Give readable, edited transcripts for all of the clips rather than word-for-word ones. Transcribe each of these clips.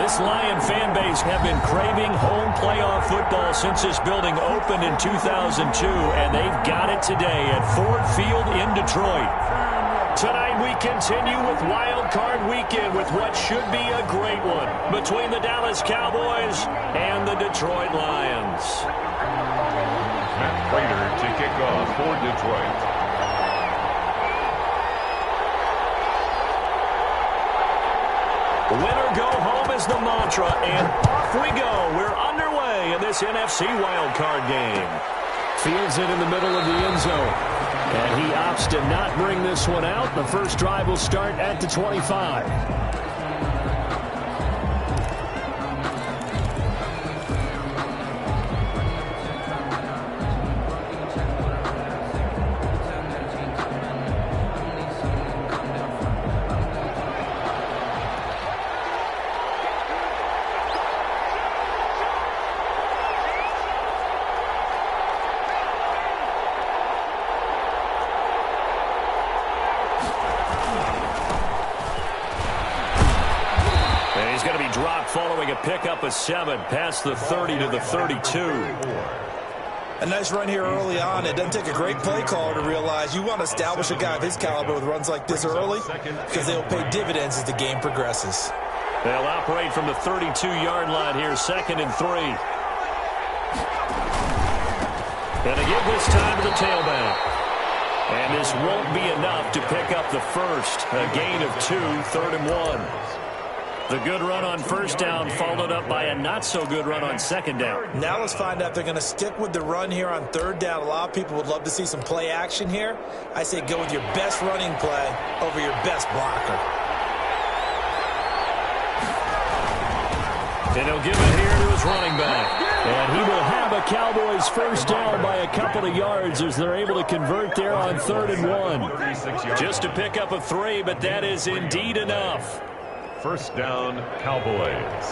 This Lion fan base have been craving home playoff football since this building opened in 2002, and they've got it today at Ford Field in Detroit. Tonight we continue with Wild Card Weekend with what should be a great one between the Dallas Cowboys and the Detroit Lions. Matt Prater to kick off for Detroit. Winner go home is the mantra, and off we go. We're underway in this NFC wildcard game. Fields it in the middle of the end zone. And he opts to not bring this one out. The first drive will start at the 25. Following a pickup of 7 past the 30 to the 32. A nice run here early on. It doesn't take a great play caller to realize you want to establish a guy of his caliber with runs like this early because they'll pay dividends as the game progresses. They'll operate from the 32-yard line here, 2nd and 3. Gonna give this time to the tailback. And this won't be enough to pick up the first. A gain of 2, 3rd and 1. The good run on first down followed up by a not-so-good run on second down. Now let's find out if they're going to stick with the run here on 3rd down. A lot of people would love to see some play action here. I say go with your best running play over your best blocker. And he'll give it here to his running back. And he will have a Cowboys first down by a couple of yards as they're able to convert there on 3rd and 1. Just to pick up a 3, but that is indeed enough. First down, Cowboys.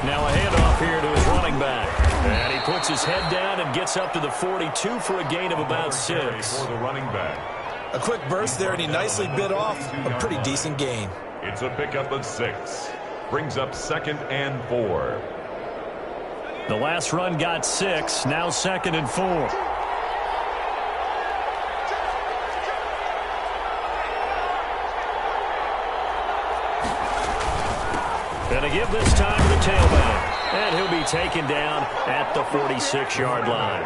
Now a handoff here to his running back. And he puts his head down and gets up to the 42 for a gain of about 6. For the running back. A quick burst there, and he nicely bit off a pretty decent gain. It's a pickup of 6. Brings up 2nd and 4. The last run got 6. Now 2nd and 4. Going to give this time to the tailback. And he'll be taken down at the 46-yard line.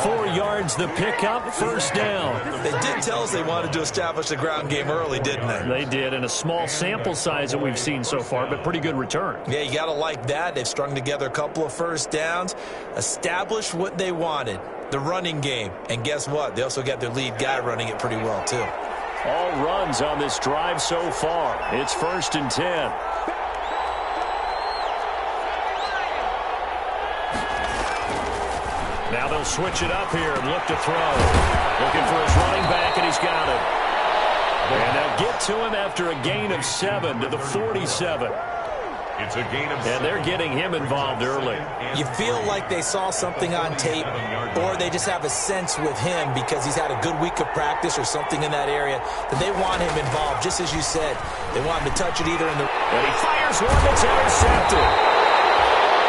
4 yards the pickup, first down. They did tell us they wanted to establish the ground game early, didn't they? They did, in a small sample size that we've seen so far, but pretty good return. Yeah, you got to like that. They've strung together a couple of first downs, established what they wanted, the running game. And guess what? They also got their lead guy running it pretty well, too. All runs on this drive so far. It's 1st and 10. Now they'll switch it up here and look to throw. Looking for his running back, and he's got it. And they'll get to him after a gain of 7 to the 47. It's a gain of 7. And they're getting him involved early. You feel like they saw something on tape, or they just have a sense with him because he's had a good week of practice or something in that area that they want him involved, just as you said. They want him to touch it either in the... And he fires one that's intercepted.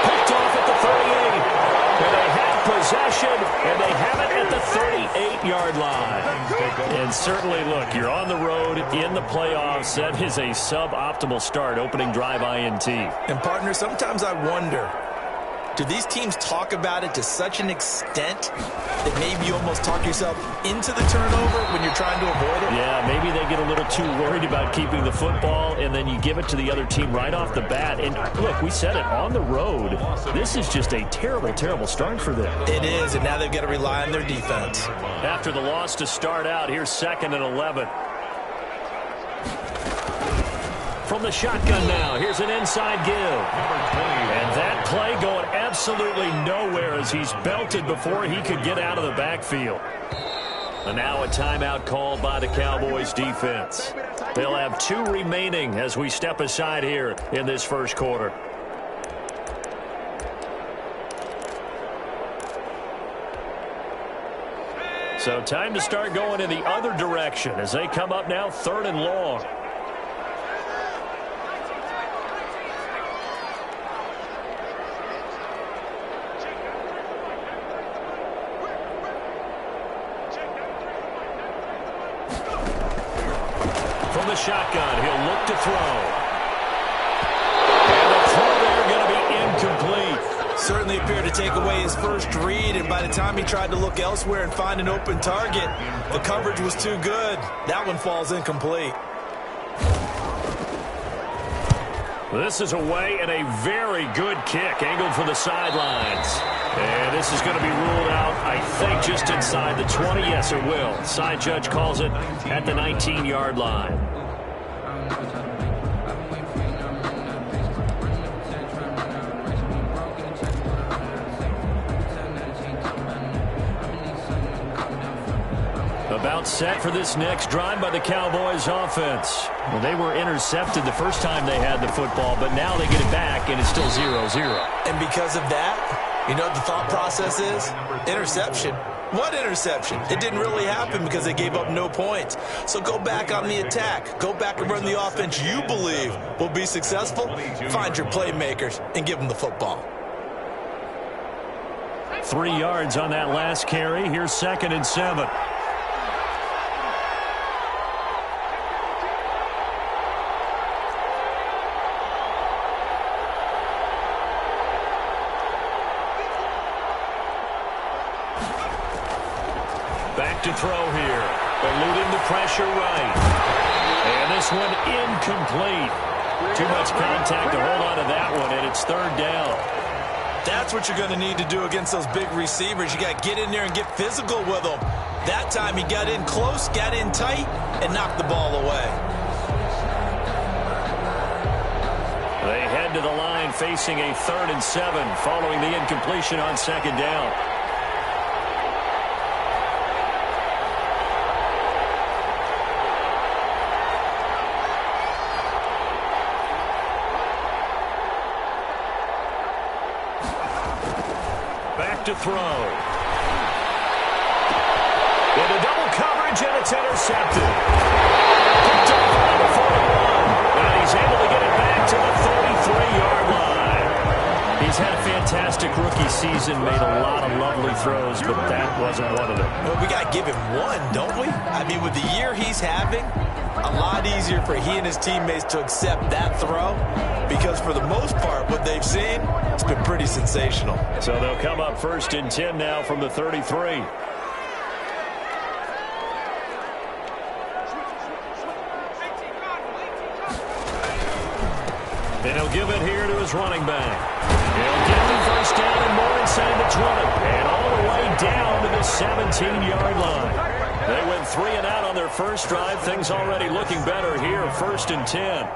Picked off at the 38. And they have possession, and they have it at the 38-yard line. And certainly, look, you're on the road in the playoffs. That is a suboptimal start, opening drive INT. And, partner, sometimes I wonder, do these teams talk about it to such an extent that maybe you almost talk yourself into the turnover when you're trying to avoid it? Yeah, maybe they get a little too worried about keeping the football, and then you give it to the other team right off the bat. And, look, we said it, on the road, this is just a terrible, terrible start for them. It is, and now they've got to rely on their defense. After the loss to start out, here's 2nd and 11. From the shotgun now, here's an inside give. And that play going absolutely nowhere as he's belted before he could get out of the backfield. And now a timeout called by the Cowboys defense. They'll have 2 remaining as we step aside here in this first quarter. So time to start going in the other direction as they come up now 3rd and long. From the shotgun, he'll look to throw. And the throw there going to be incomplete. Certainly appeared to take away his first read, and by the time he tried to look elsewhere and find an open target, the coverage was too good. That one falls incomplete. This is away and a very good kick, angled for the sidelines. And this is going to be ruled out, I think, just inside the 20. Yes, it will. Side judge calls it at the 19-yard line. About set for this next drive by the Cowboys offense. Well, they were intercepted the first time they had the football, but now they get it back, and it's still 0-0. And because of that, you know what the thought process is? Interception. What interception? It didn't really happen because they gave up no points. So go back on the attack. Go back and run the offense you believe will be successful. Find your playmakers and give them the football. 3 yards on that last carry. Here's 2nd and 7. Back to throw here. Eluding the pressure right. And this one incomplete. Too much contact to hold on to that one, and it's 3rd down. That's what you're going to need to do against those big receivers. You got to get in there and get physical with them. That time he got in close, got in tight, and knocked the ball away. They head to the line facing a 3rd and 7 following the incompletion on 2nd down. To throw. Into double coverage, and it's intercepted. Picked up by the 41. And he's able to get it back to the 33-yard line. He's had a fantastic rookie season, made a lot of lovely throws, but that wasn't one of them. Well, we got to give him one, don't we? I mean, with the year he's having, a lot easier for he and his teammates to accept that throw, because for the most part, what they've seen, it's been pretty sensational. So they'll come up 1st and 10 now from the 33. And he'll give it here to his running back. He'll get the 1st down and more inside the 20. And all the way down to the 17-yard line. They went 3 and out on their first drive. Things already looking better here, 1st and 10.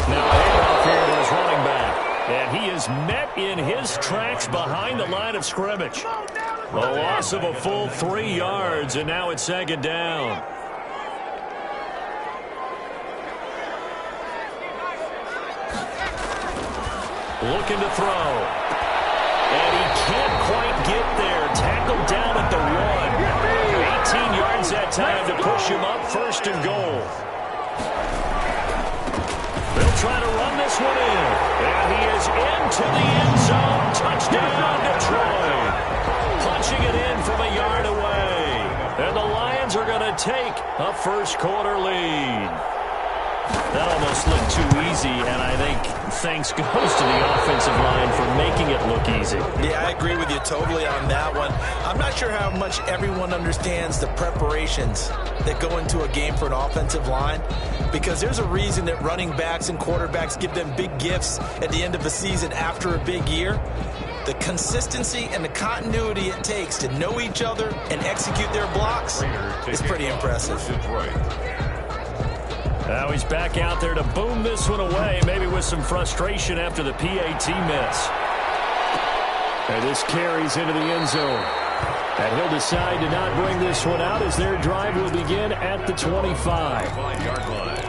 Now a handoff here to his running back. And he is met in his tracks behind the line of scrimmage. A loss of a full 3 yards, and now it's 2nd down. Looking to throw. And he can't quite get there. Tackled down at the 1. 18 yards that time to push him up, 1st and goal. They'll try to run this one in. And he is into the end zone. Touchdown, Detroit. Punching it in from a yard away. And the Lions are going to take a 1st quarter lead. That almost looked too easy, and I think thanks goes to the offensive line for making it look easy. Yeah, I agree with you totally on that one. I'm not sure how much everyone understands the preparations that go into a game for an offensive line, because there's a reason that running backs and quarterbacks give them big gifts at the end of the season after a big year. The consistency and the continuity it takes to know each other and execute their blocks is pretty impressive. Now he's back out there to boom this one away, maybe with some frustration after the PAT miss. And this carries into the end zone. And he'll decide to not bring this one out as their drive will begin at the 25-yard line.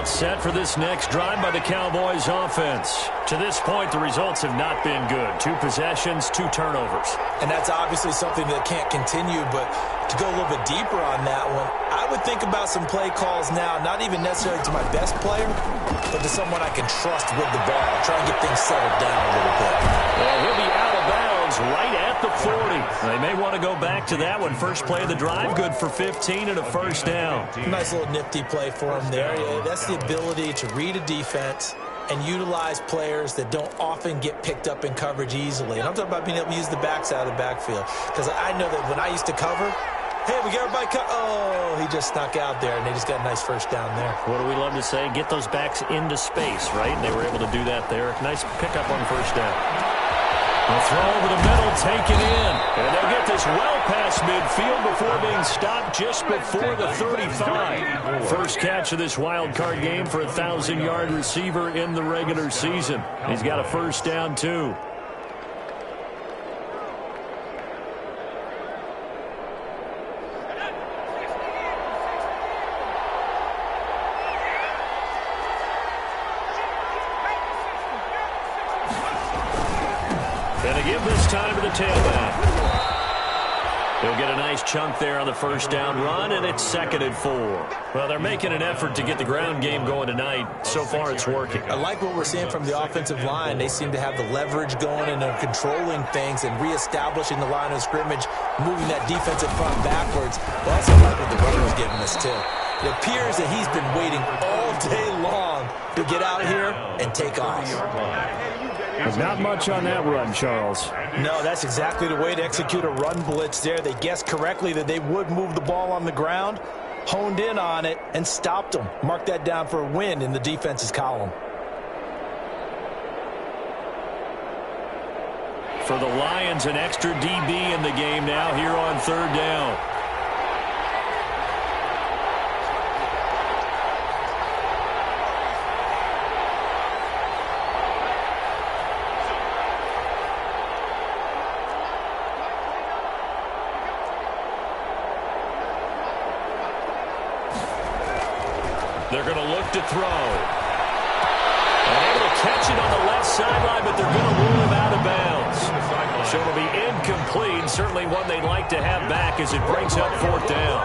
about set for this next drive by the Cowboys offense. To this point, the results have not been good. 2 possessions, 2 turnovers. And that's obviously something that can't continue, but to go a little bit deeper on that one, I would think about some play calls now, not even necessarily to my best player, but to someone I can trust with the ball. Try and get things settled down a little bit. Well, he'll be out of bounds right at the 40. They may want to go back to that one. First play of the drive, good for 15 and a first down. Nice little nifty play for him there. Yeah, that's the ability to read a defense and utilize players that don't often get picked up in coverage easily. And I'm talking about being able to use the backside of the backfield. Because I know that when I used to cover, hey, we got everybody cut. Oh, he just snuck out there, and they just got a nice first down there. What do we love to say? Get those backs into space, right? And they were able to do that there. Nice pickup on first down. The throw over the middle, taken in. And they'll get this well past midfield before being stopped just before the 35. First catch of this wild card game for a 1,000-yard receiver in the regular season. He's got a first down, too. And a give this time to the tailback. He'll get a nice chunk there on the first down run, and it's 2nd and 4. Well, they're making an effort to get the ground game going tonight. So far, it's working. I like what we're seeing from the offensive line. They seem to have the leverage going, and they're controlling things and reestablishing the line of scrimmage, moving that defensive front backwards. But I also like what the runner's giving us, too. It appears that he's been waiting all day long to get out here and take off. There's not much on that run, Charles. No, that's exactly the way to execute a run blitz there. They guessed correctly that they would move the ball on the ground, honed in on it, and stopped them. Mark that down for a win in the defense's column. For the Lions, an extra DB in the game now here on 3rd down. They're going to look to throw. And able to catch it on the left sideline, but they're going to rule him out of bounds. So it'll be incomplete. Certainly one they'd like to have back as it brings up 4th down.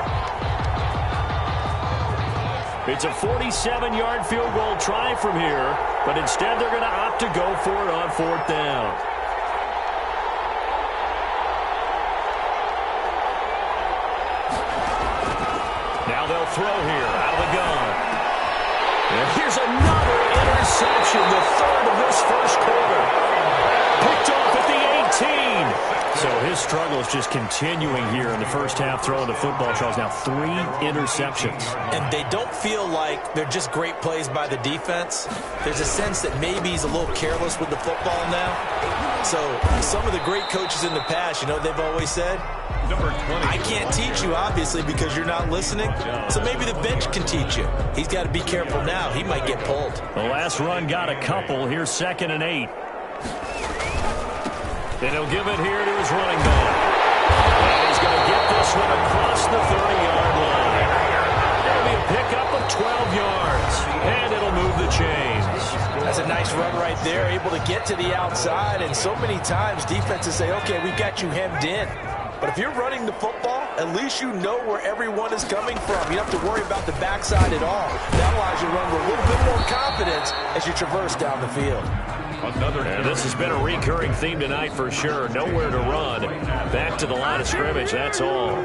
It's a 47-yard field goal try from here, but instead they're going to opt to go for it on 4th down. Now they'll throw here out of the gun. And here's another interception, the 3rd of this first quarter. Picked off at the 18. So his struggle is just continuing here in the first half throwing the football, Charles. Now 3 interceptions. And they don't feel like they're just great plays by the defense. There's a sense that maybe he's a little careless with the football now. So some of the great coaches in the past, you know what they've always said? I can't teach you, obviously, because you're not listening. So maybe the bench can teach you. He's got to be careful now. He might get pulled. The last run got a couple. Here's 2nd and 8. And he'll give it here to his running back. And he's going to get this one across the 30-yard line. That'll be a pickup of 12 yards. And it'll move the chains. That's a nice run right there, able to get to the outside. And so many times defenses say, okay, we've got you hemmed in. But if you're running the football, at least you know where everyone is coming from. You don't have to worry about the backside at all. That allows you to run with a little bit more confidence as you traverse down the field. And this has been a recurring theme tonight for sure. Nowhere to run. Back to the line of scrimmage, that's all.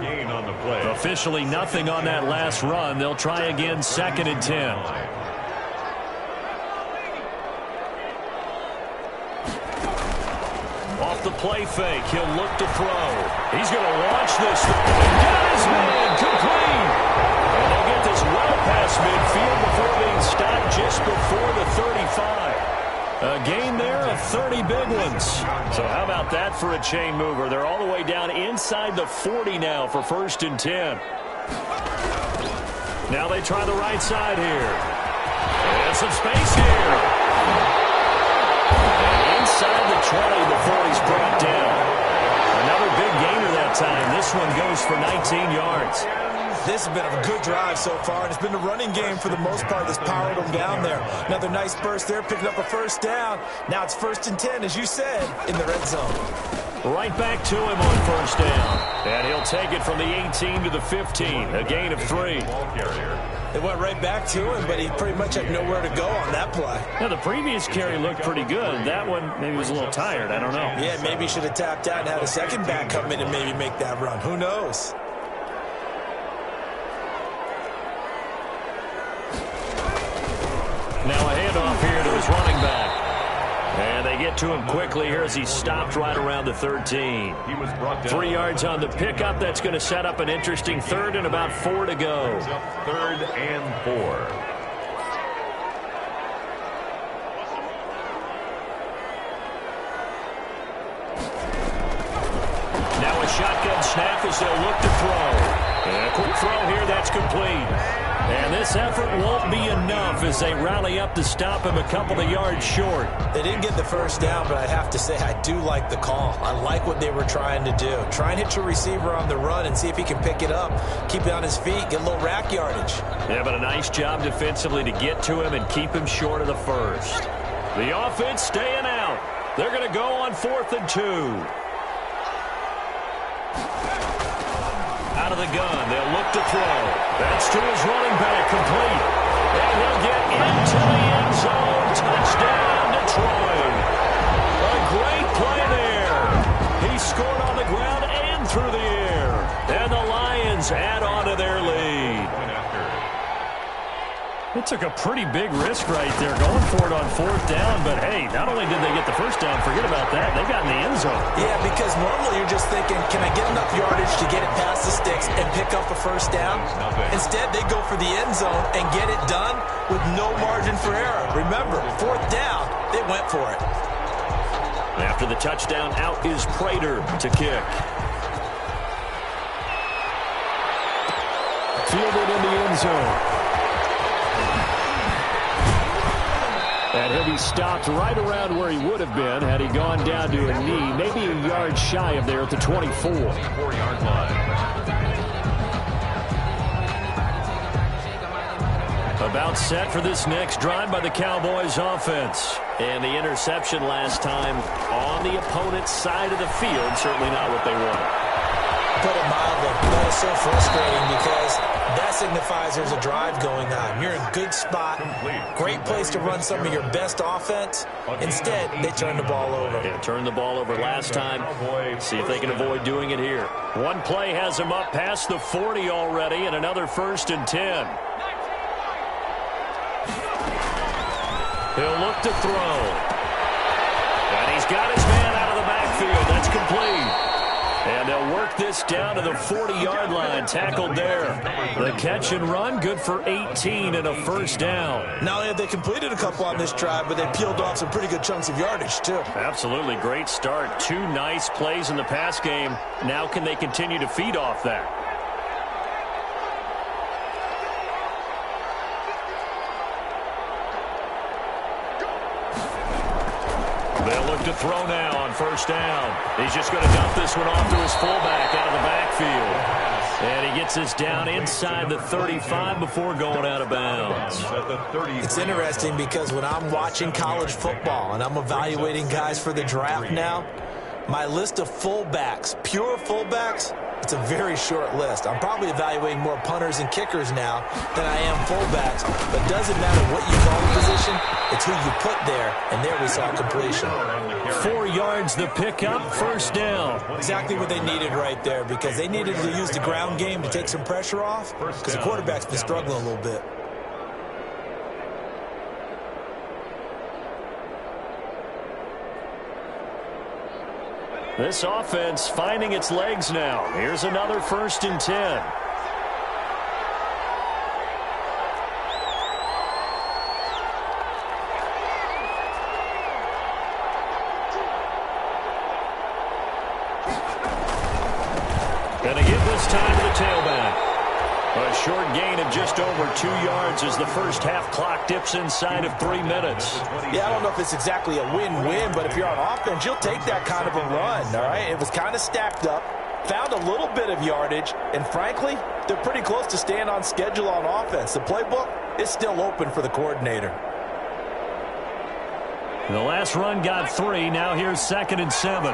Officially nothing on that last run. They'll try again 2nd and 10. Off the play fake, he'll look to throw. He's going to launch this. Got his man, complete. And they'll get this well past midfield before being stopped just before the 35. A gain there of 30 big ones. So how about that for a chain mover? They're all the way down inside the 40 now for 1st and 10. Now they try the right side here. And some space here. Inside the 20 before he's brought down. Another big gainer that time. This one goes for 19 yards. This has been a good drive so far, and it's been the running game for the most part that's powered them down there. Another nice burst there, picking up a first down. Now it's 1st and 10, as you said, in the red zone. Right back to him on first down. And he'll take it from the 18 to the 15, a gain of 3. It went right back to him, but he pretty much had nowhere to go on that play. Now, the previous carry looked pretty good. That one maybe was a little tired. I don't know. Yeah, maybe he should have tapped out and had a second back come in and maybe make that run. Who knows? Now a handoff here to his running back. And they get to him quickly here as he stopped right around the 13. 3 yards on the pickup. That's going to set up an interesting 3rd and about 4 to go. 3rd and 4. Now a shotgun snap as they'll look to throw. And a quick throw here. That's complete. And this effort won't be enough as they rally up to stop him a couple of yards short. They didn't get the first down, but I have to say I do like the call. I like what they were trying to do. Try and hit your receiver on the run and see if he can pick it up, keep it on his feet, get a little rack yardage. Yeah, but a nice job defensively to get to him and keep him short of the first. The offense staying out. They're going to go on 4th and 2. Out of the gun, they'll look to throw. That's to his running back, complete. And he'll get into the end zone. Touchdown, Detroit. A great play there. He scored on the ground and through the air. And the Lions add on to their lead. It took a pretty big risk right there going for it on 4th down. But, hey, not only did they get the first down, forget about that, they got in the end zone. Yeah, because normally you're just thinking, can I get enough yardage to get it past the sticks and pick up a first down? Instead, they go for the end zone and get it done with no margin for error. Remember, 4th down, they went for it. After the touchdown, out is Prater to kick. Fielded in the end zone. And he'll be stopped right around where he would have been had he gone down to a knee, maybe a yard shy of there at the 24. 4-yard line. About set for this next drive by the Cowboys offense. And the interception last time on the opponent's side of the field, certainly not what they wanted. Put it mildly, that is so frustrating because that signifies there's a drive going on. You're in a good spot, great place to run some of your best offense. Instead, they turn the ball over. Yeah, turned the ball over last time. See if they can avoid doing it here. One play has him up past the 40 already, and another 1st and 10. He'll look to throw. And he's got his man out of the backfield. That's complete. And they'll work this down to the 40-yard line, tackled there. The catch and run, good for 18 and a first down. Not only have they completed a couple on this drive, but they peeled off some pretty good chunks of yardage, too. Absolutely, great start. 2 nice plays in the pass game. Now can they continue to feed off that? They'll look to throw now on first down. He's just going to dump this one off to his fullback out of the backfield. And he gets this down inside the 35 before going out of bounds. It's interesting because when I'm watching college football and I'm evaluating guys for the draft now, my list of fullbacks, pure fullbacks, it's a very short list. I'm probably evaluating more punters and kickers now than I am fullbacks. But it doesn't matter what you call the position. It's who you put there. And there we saw completion. 4 yards the pickup, first down. Exactly what they needed right there because they needed to use the ground game to take some pressure off because the quarterback's been struggling a little bit. This offense finding its legs now. Here's another 1st and 10. Gonna give this time to the tailback. A short gain of just over 2 yards as the first half clock dips inside of 3 minutes. Yeah, I don't know if it's exactly a win-win, but if you're on offense, you'll take that kind of a run, all right? It was kind of stacked up. found a little bit of yardage, and frankly, they're pretty close to staying on schedule on offense. The playbook is still open for the coordinator. The last run got 3. Now here's 2nd and 7.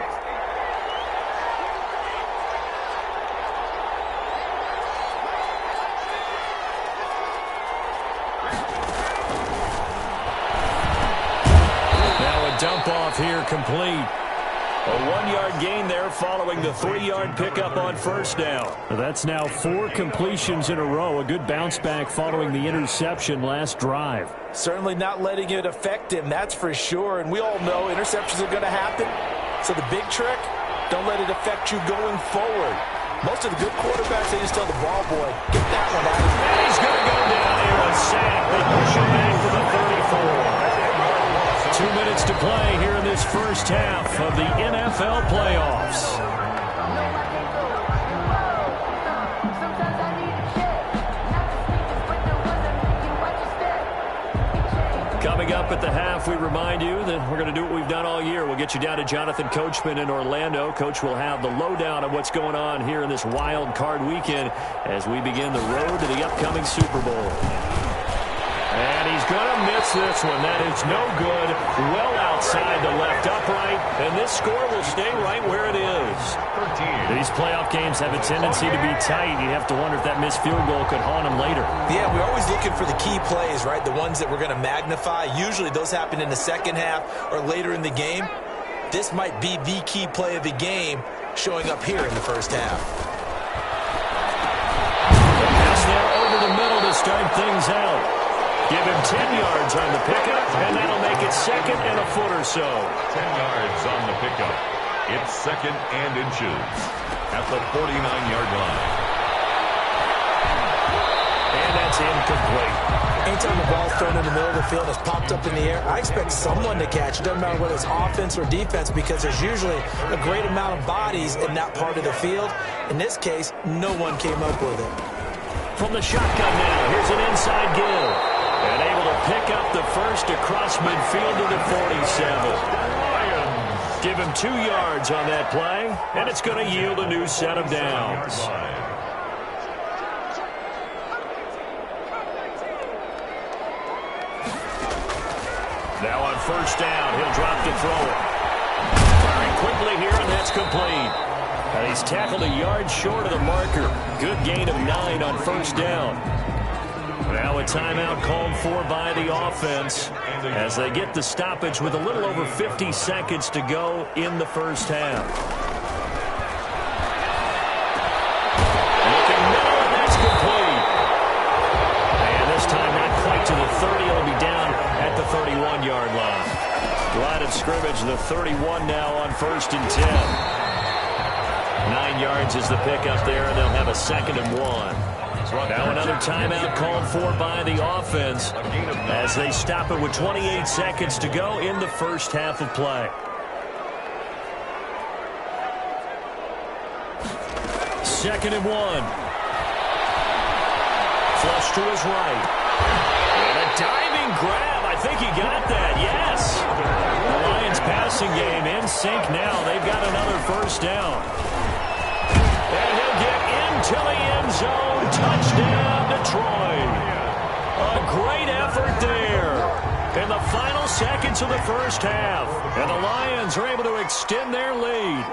Now a dump off here complete. A 1-yard gain there following the 3-yard pickup on first down. That's now 4 completions in a row. A good bounce back following the interception last drive. Certainly not letting it affect him, that's for sure. And we all know interceptions are going to happen. So the big trick, don't let it affect you going forward. Most of the good quarterbacks, they just tell the ball boy, get that one out of here. And he's going to go down here a sack. They push him back to the 34. 2 minutes to play here in this first half of the NFL playoffs. Coming up at the half, we remind you that we're going to do what we've done all year. We'll get you down to Jonathan Coachman in Orlando. Coach will have the lowdown of what's going on here in this wild card weekend as we begin the road to the upcoming Super Bowl. And he's going to miss this one. That is no good. Well outside the left upright. And this score will stay right where it is. These playoff games have a tendency to be tight. You have to wonder if that missed field goal could haunt him later. Yeah, we're always looking for the key plays, right? The ones that we're going to magnify. Usually those happen in the second half or later in the game. This might be the key play of the game showing up here in the first half. The pass now over the middle to start things out. Give him 10 yards on the pickup, and that'll make it 2nd and a foot or so. 10 yards on the pickup. It's 2nd and inches at the 49-yard line. And that's incomplete. Anytime the ball's thrown in the middle of the field, it's popped up in the air, I expect someone to catch it. Doesn't matter whether it's offense or defense, because there's usually a great amount of bodies in that part of the field. In this case, no one came up with it. From the shotgun now, here's an inside give. And able to pick up the first across midfield to the 47. Give him 2 yards on that play, and it's going to yield a new set of downs. Now on first down, he'll drop to throw it. Firing quickly here, and that's complete. And he's tackled a yard short of the marker. Good gain of 9 on first down. Now a timeout called for by the offense as they get the stoppage with a little over 50 seconds to go in the first half. Looking middle, and that's complete. And this time not quite to the 30. It'll be down at the 31-yard line. Line of scrimmage, the 31 now on 1st and 10. 9 yards is the pickup there, and they'll have a 2nd and 1. Now another timeout called for by the offense as they stop it with 28 seconds to go in the first half of play. 2nd and 1. Flush to his right. And a diving grab. I think he got that, yes. The Lions passing game in sync now. They've got another first down. And he'll get into the end zone. Touchdown, Detroit. A great effort there in the final seconds of the first half. And the Lions are able to extend their lead.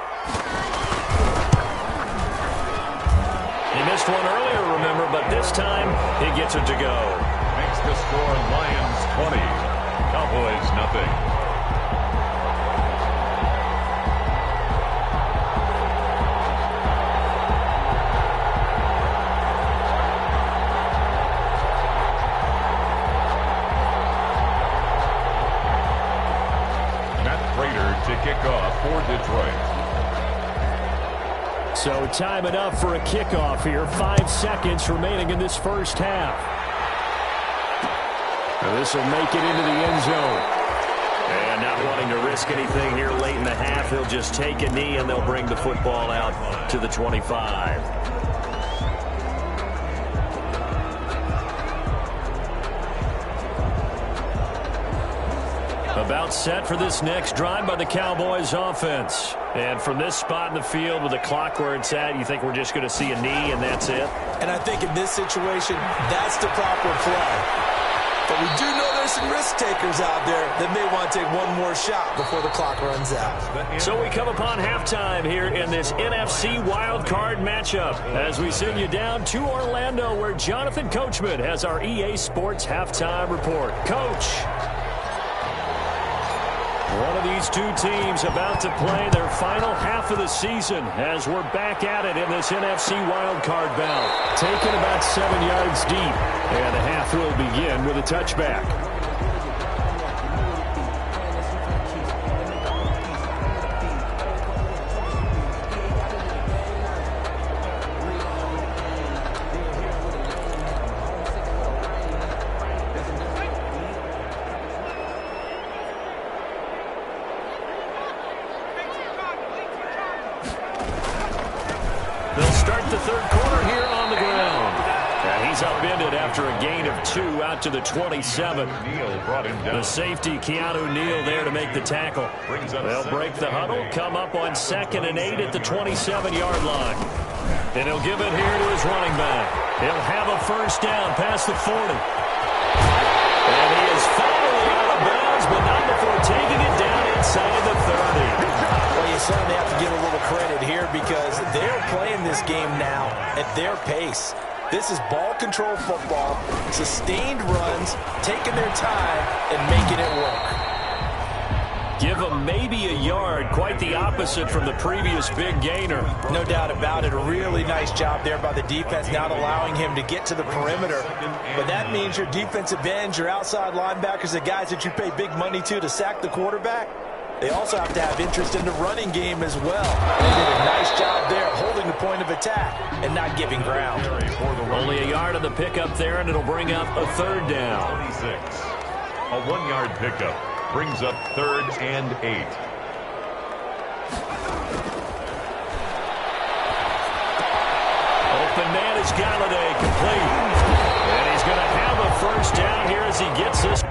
He missed one earlier, remember, but this time he gets it to go. Makes the score Lions 20, Cowboys nothing. To kick off for Detroit. So time enough for a kickoff here. 5 seconds remaining in this first half. This will make it into the end zone. And not wanting to risk anything here late in the half, he'll just take a knee and they'll bring the football out to the 25. A About set for this next drive by the Cowboys offense. And from this spot in the field with the clock where it's at, you think we're just going to see a knee and that's it? And I think in this situation, that's the proper play. But we do know there's some risk takers out there that may want to take one more shot before the clock runs out. So we come upon halftime here in this NFC wildcard matchup as we send you down to Orlando where Jonathan Coachman has our EA Sports halftime report. Coach. One of these two teams about to play their final half of the season as we're back at it in this NFC wildcard bout. Taken about 7 yards deep, and the half will begin with a touchback. They'll start the third quarter here on the ground. And he's upended after a gain of 2 out to the 27. The safety, Keanu Neal, there to make the tackle. They'll break the huddle, come up on 2nd and 8 at the 27-yard line. And he'll give it here to his running back. He'll have a first down past the 40. And he is finally out of bounds, but not before taking it down inside the 30. Well, you certainly have to give a little credit here because they're playing this game now at their pace. This is ball control football, sustained runs, taking their time and making it work. Give him maybe a yard, quite the opposite from the previous big gainer. No doubt about it. A really nice job there by the defense, not allowing him to get to the perimeter. But that means your defensive ends, your outside linebackers, the guys that you pay big money to sack the quarterback, they also have to have interest in the running game as well. They did a nice job there holding the point of attack and not giving ground. Only a yard on the pickup there, and it'll bring up a third down. 26. A 1-yard pickup brings up 3rd and 8. Open man is Galladay, complete. And he's going to have a first down here as he gets this.